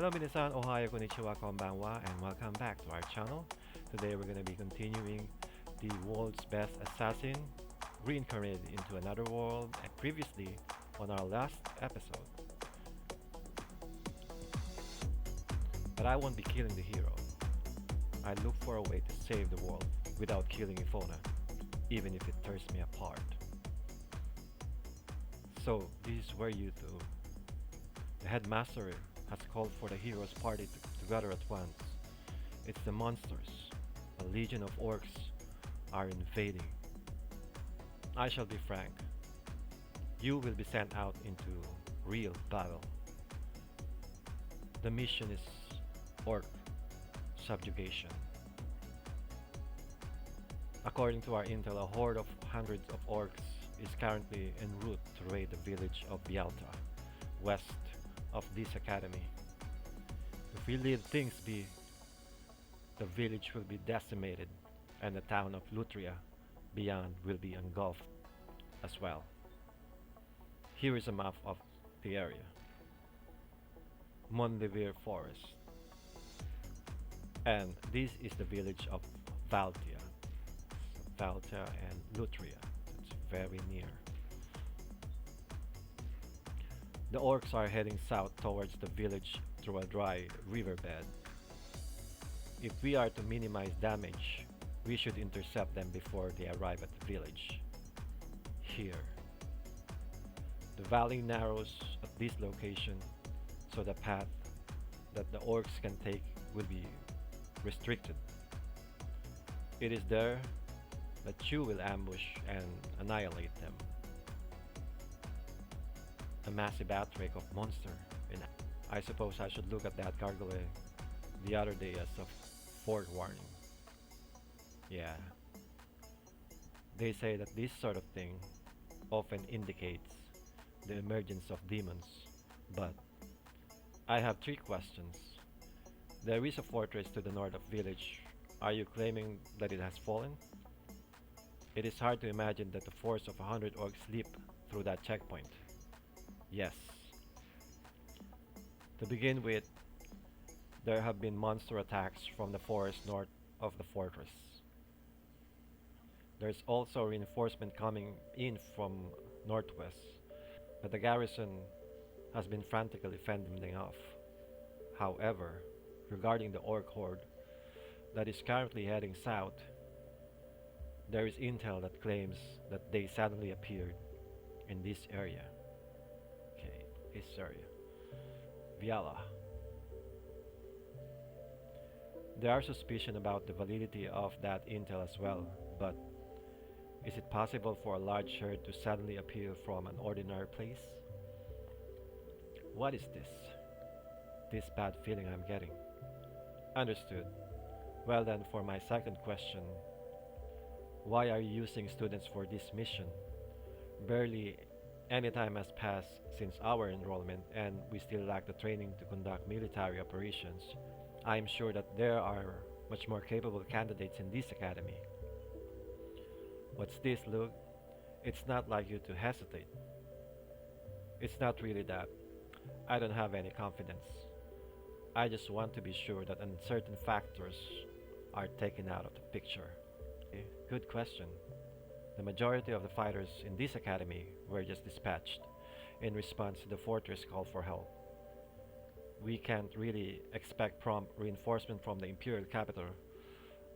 Hello minasan, ohayo konnichiwa, konbanwa, and welcome back to our channel. Today we're going to be continuing the world's best assassin, reincarnated into another world, and previously on our last episode. But I won't be killing the hero. I look for a way to save the world without killing Ifona, even if it tears me apart. So, this is where you two, the headmaster has called for the hero's party to gather at once. It's the monsters. A legion of orcs are invading. I shall be frank. You will be sent out into real battle. The mission is orc subjugation. According to our intel, a horde of hundreds of orcs is currently en route to raid the village of Bialta, west of this academy. If we leave things be, the village will be decimated and the town of Lutria beyond will be engulfed as well. Here is a map of the area. Monlevere Forest. And this is the village of Valtia. Valtia and Lutria. It's very near. The orcs are heading south towards the village through a dry riverbed. If we are to minimize damage, we should intercept them before they arrive at the village. Here. The valley narrows at this location, so the path that the orcs can take will be restricted. It is there that you will ambush and annihilate them. A massive outbreak of monster. And I suppose I should look at that gargoyle the other day as a forewarning. Yeah. They say that this sort of thing often indicates the emergence of demons. But I have three questions. There is a fortress to the north of village. Are you claiming that it has fallen? It is hard to imagine that the force of 100 orcs leap through that checkpoint. Yes. To begin with, there have been monster attacks from the forest north of the fortress. There's also reinforcement coming in from northwest, but the garrison has been frantically fending them off. However, regarding the orc horde that is currently heading south, there is intel that claims that they suddenly appeared in this area. Okay, this area. Viala. There are suspicion about the validity of that intel as well, but is it possible for a large herd to suddenly appear from an ordinary place? What is this? This bad feeling I'm getting. Understood. Well then, for my second question, why are you using students for this mission? Barely any time has passed since our enrollment and we still lack the training to conduct military operations. I am sure that there are much more capable candidates in this academy. What's this, Lugh? It's not like you to hesitate. It's not really that. I don't have any confidence. I just want to be sure that uncertain factors are taken out of the picture. Good question. The majority of the fighters in this academy were just dispatched in response to the fortress call for help. We can't really expect prompt reinforcement from the Imperial capital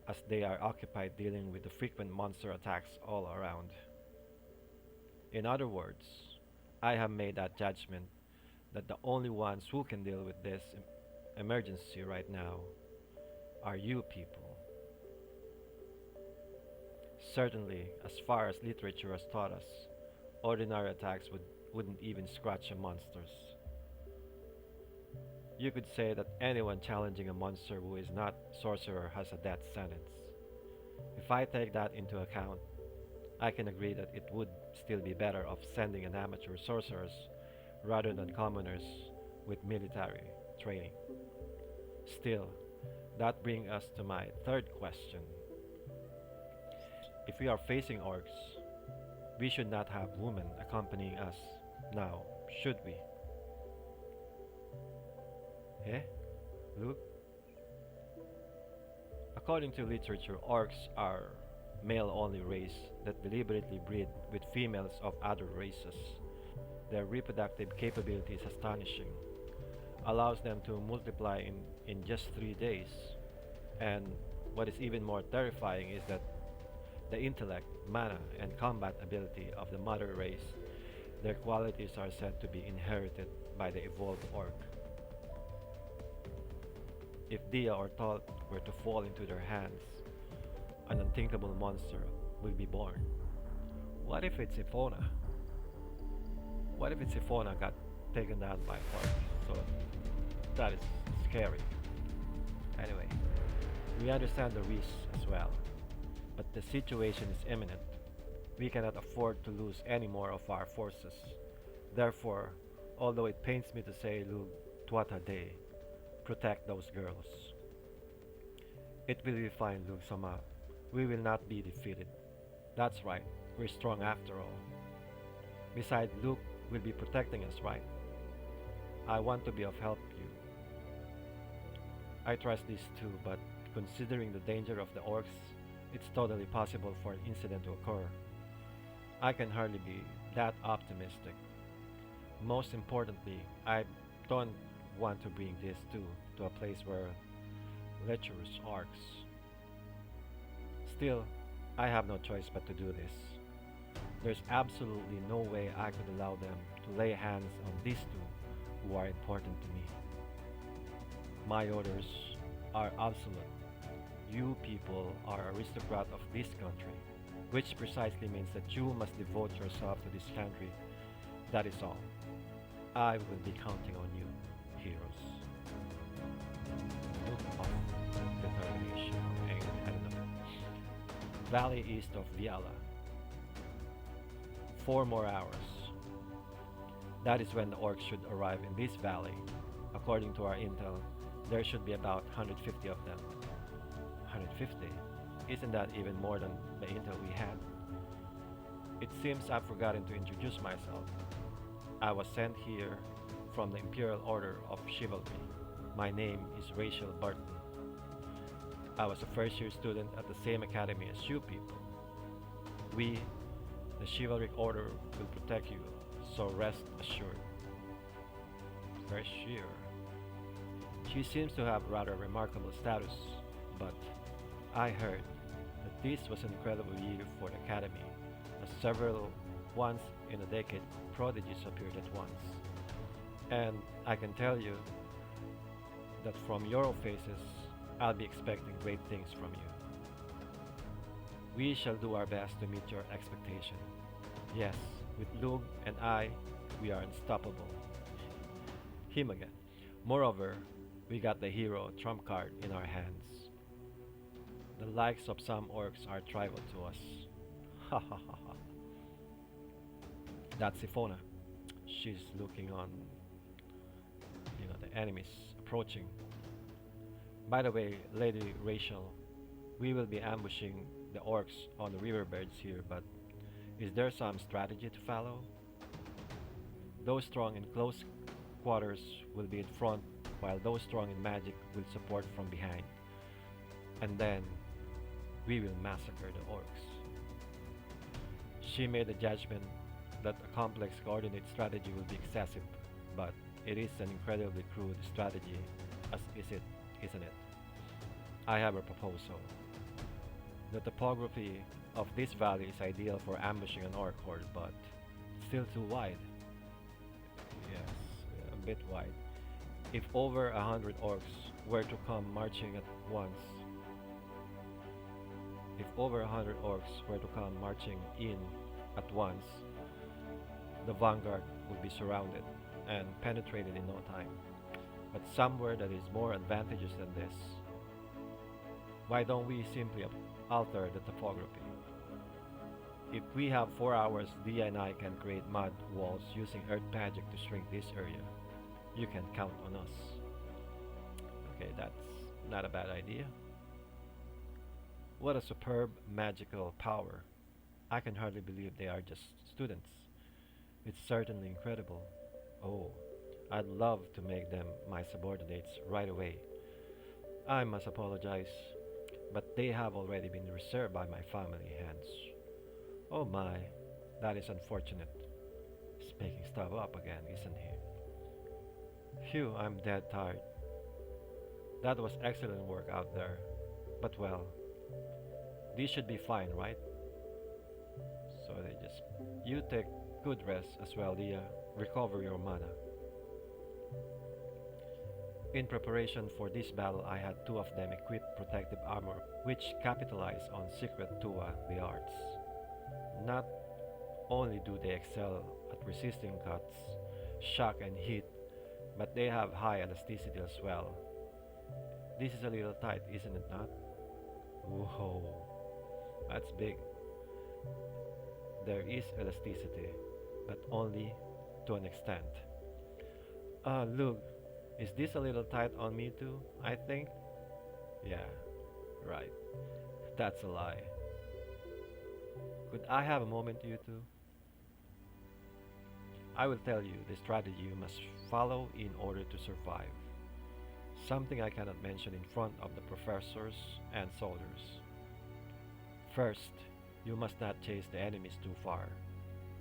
as they are occupied dealing with the frequent monster attacks all around. In other words, I have made that judgment that the only ones who can deal with this emergency right now are you people. Certainly, as far as literature has taught us, ordinary attacks wouldn't even scratch a monster's. You could say that anyone challenging a monster who is not sorcerer has a death sentence. If I take that into account, I can agree that it would still be better off sending an amateur sorcerers rather than commoners with military training. Still, that brings us to my third question. If we are facing orcs, we should not have women accompanying us now, should we? Eh? Luke, according to literature, orcs are male-only race that deliberately breed with females of other races. Their reproductive capability is astonishing, allows them to multiply in just 3 days. And what is even more terrifying is that the intellect, mana, and combat ability of the mother race, their qualities are said to be inherited by the evolved orc. If Dia or Talt were to fall into their hands, an unthinkable monster will be born. What if it's Ifona? What if it's Ifona got taken down by orcs? So that is scary. Anyway, we understand the risks as well, but the situation is imminent. We cannot afford to lose any more of our forces. Therefore, although it pains me to say Lugh Tuatha Dei, protect those girls. It will be fine, Lugh Sama. We will not be defeated. That's right, we're strong after all. Besides, Luke will be protecting us, right? I want to be of help you. I trust this too, but considering the danger of the orcs, it's totally possible for an incident to occur. I can hardly be that optimistic. Most importantly, I don't want to bring this too to a place where lecherous orcs. Still, I have no choice but to do this. There's absolutely no way I could allow them to lay hands on these two who are important to me. My orders are absolute. You people are aristocrat of this country, which precisely means that you must devote yourself to this country. That is all. I will be counting on you, heroes. Look of determination. I don't know. Valley east of Viala. 4 more hours. That is when the orcs should arrive in this valley. According to our intel, there should be about 150 of them. 150? Isn't that even more than the intel we had? It seems I've forgotten to introduce myself. I was sent here from the Imperial Order of Chivalry. My name is Rachel Barton. I was a first-year student at the same academy as you people. We, the Chivalric Order, will protect you, so rest assured. First year. She seems to have rather remarkable status, but I heard that this was an incredible year for the academy, as several once-in-a-decade prodigies appeared at once. And I can tell you that from your faces, I'll be expecting great things from you. We shall do our best to meet your expectation. Yes, with Lugh and I, we are unstoppable. Him again. Moreover, we got the hero trump card in our hands. The likes of some orcs are tribal to us. Ha ha ha ha. That's Sifona. She's looking on, the enemies approaching. By the way, Lady Rachel, we will be ambushing the orcs on the riverbeds here, but is there some strategy to follow? Those strong in close quarters will be in front, while those strong in magic will support from behind. And then, we will massacre the orcs. She made the judgment that a complex coordinate strategy will be excessive, but it is an incredibly crude strategy, as is it, isn't it? I have a proposal. The topography of this valley is ideal for ambushing an orc horde, but still too wide. Yes, a bit wide. If over 100 orcs were to come marching at once, if over 100 orcs were to come marching in at once, the vanguard would be surrounded and penetrated in no time. But somewhere that is more advantageous than this. Why don't we simply alter the topography? If we have 4 hours, Dia and I can create mud walls using earth magic to shrink this area. You can count on us. Okay, that's not a bad idea. What a superb magical power. I can hardly believe they are just students. It's certainly incredible. Oh, I'd love to make them my subordinates right away. I must apologize, but they have already been reserved by my family hands. Oh my, that is unfortunate. He's making stuff up again, isn't he? Phew, I'm dead tired. That was excellent work out there. But well, this should be fine, right? So they just. You take good rest as well, Leah. Recover your mana. In preparation for this battle, I had two of them equip protective armor, which capitalize on secret Tua the arts. Not only do they excel at resisting cuts, shock, and heat, but they have high elasticity as well. This is a little tight, isn't it not? Whoa, that's big. There is elasticity, but only to an extent. Look, is this a little tight on me too? I think? Yeah, right. That's a lie. Could I have a moment, you two? I will tell you the strategy you must follow in order to survive. Something I cannot mention in front of the professors and soldiers. First, you must not chase the enemies too far.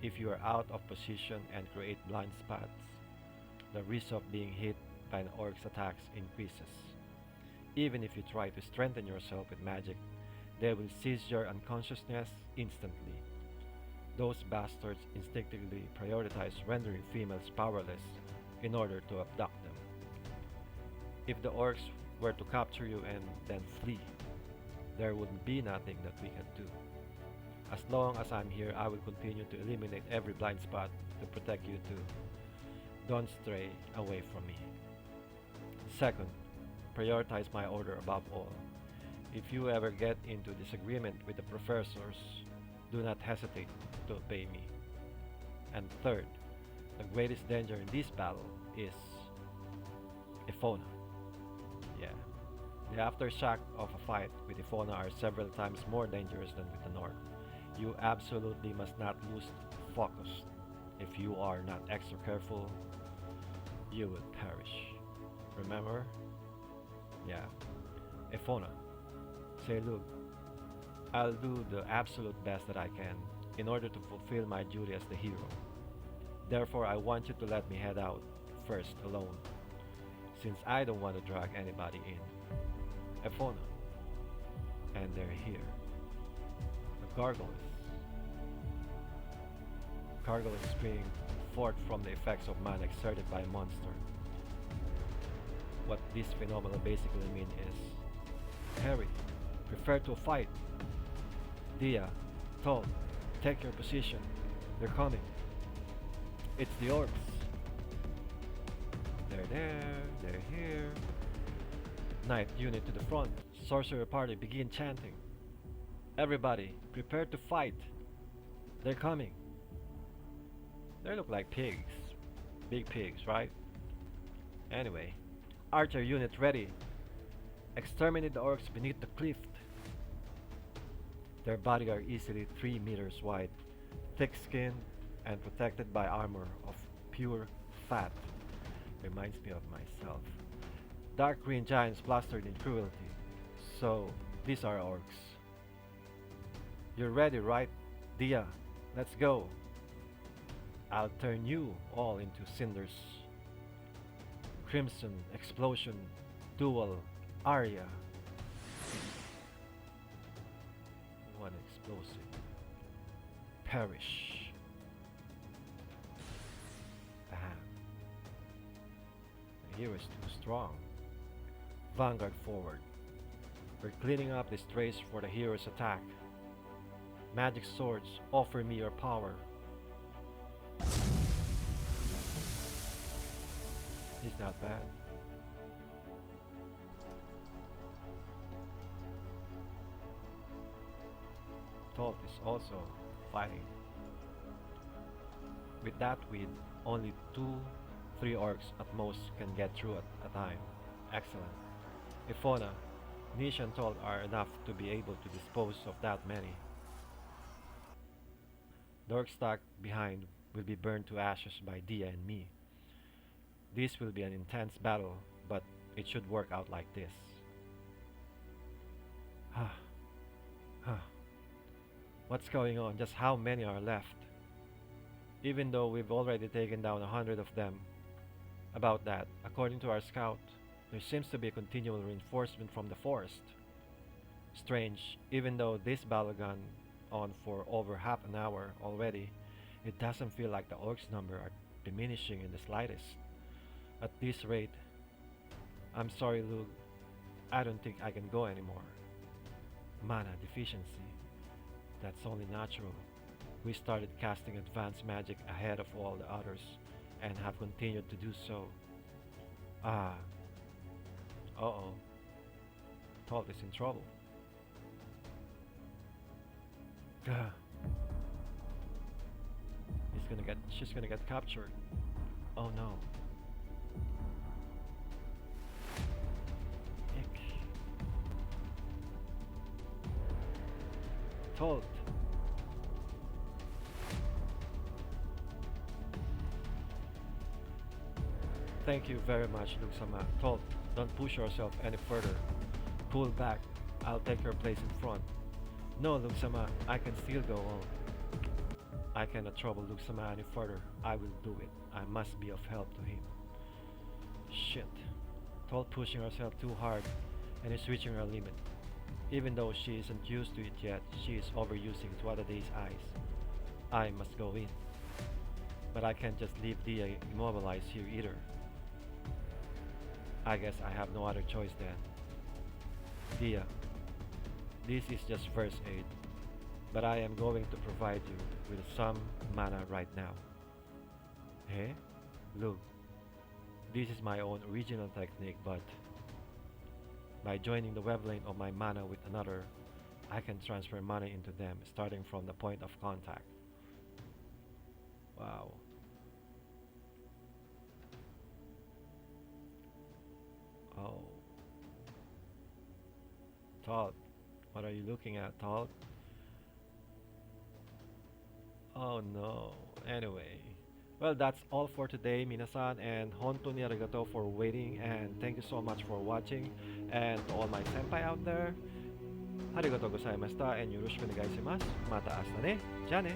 If you are out of position and create blind spots, the risk of being hit by an orc's attacks increases. Even if you try to strengthen yourself with magic, they will seize your unconsciousness instantly. Those bastards instinctively prioritize rendering females powerless in order to abduct them. If the orcs were to capture you and then flee, there would be nothing that we can do. As long as I'm here, I will continue to eliminate every blind spot to protect you too. Don't stray away from me. Second, prioritize my order above all. If you ever get into disagreement with the professors, do not hesitate to obey me. And third, the greatest danger in this battle is Epona. Yeah, the aftershock of a fight with Epona are several times more dangerous than with the North. You absolutely must not lose focus. If you are not extra careful, you will perish. Remember? Yeah. Epona, say Lugh, I'll do the absolute best that I can in order to fulfill my duty as the hero. Therefore, I want you to let me head out first alone, since I don't want to drag anybody in. Epona. And they're here. The gargoyles. Gargoyles spring forth from the effects of mana exerted by a monster. What this phenomenon basically means is, Harry, prepare to fight. Dia, Talt, take your position. They're coming. It's the orcs. They're there, they're here. Knight unit to the front. Sorcerer party begin chanting. Everybody, prepare to fight. They're coming. They look like pigs. Big pigs, right? Anyway, archer unit ready. Exterminate the orcs beneath the cliff. Their body are easily 3 meters wide, thick-skinned and protected by armor of pure fat. Reminds me of myself. Dark green giants plastered in cruelty. So, these are orcs. You're ready, right? Dia, let's go. I'll turn you all into cinders. Crimson, explosion, dual, aria. One explosive. Perish. Bam. The hero is too strong. Vanguard forward. We're cleaning up this trace for the hero's attack. Magic swords, offer me your power. He's not bad. Talt is also fighting. With that width, only 2-3 orcs at most can get through at a time. Excellent. Epona, Nish and Talt are enough to be able to dispose of that many. The orc stack behind will be burned to ashes by Dia and me. This will be an intense battle, but it should work out like this. What's going on? Just how many are left? Even though we've already taken down 100 of them. About that, according to our scout, there seems to be a continual reinforcement from the forest. Strange, even though this battle gone on for over half an hour already, it doesn't feel like the orcs' number are diminishing in the slightest. At this rate, I'm sorry, Lugh, I don't think I can go anymore. Mana deficiency. That's only natural. We started casting advanced magic ahead of all the others, and have continued to do so. Ah. Uh-oh. Talt is in trouble. Gah. She's gonna get captured. Oh no. Ick. Talt. Thank you very much, Lugh-sama. Talt, don't push yourself any further. Pull back. I'll take your place in front. No, Lugh-sama, I can still go on. I cannot trouble Lugh-sama any further. I will do it. I must be of help to him. Shit. Talt pushing herself too hard and is reaching her limit. Even though she isn't used to it yet, she is overusing Tuatade's eyes. I must go in. But I can't just leave Dia immobilized here either. I guess I have no other choice then. Dia, this is just first aid, but I am going to provide you with some mana right now. Eh? Look, this is my own original technique, but by joining the wavelength of my mana with another, I can transfer mana into them starting from the point of contact. Wow. Oh. Talt, what are you looking at, Talt? Oh no. Anyway. Well, that's all for today, minasan, and hontou ni arigatou for waiting, and thank you so much for watching. And to all my senpai out there, arigatou gozaimashita and yoroshiku onegai shimasu. Mata asta ne. Ja ne.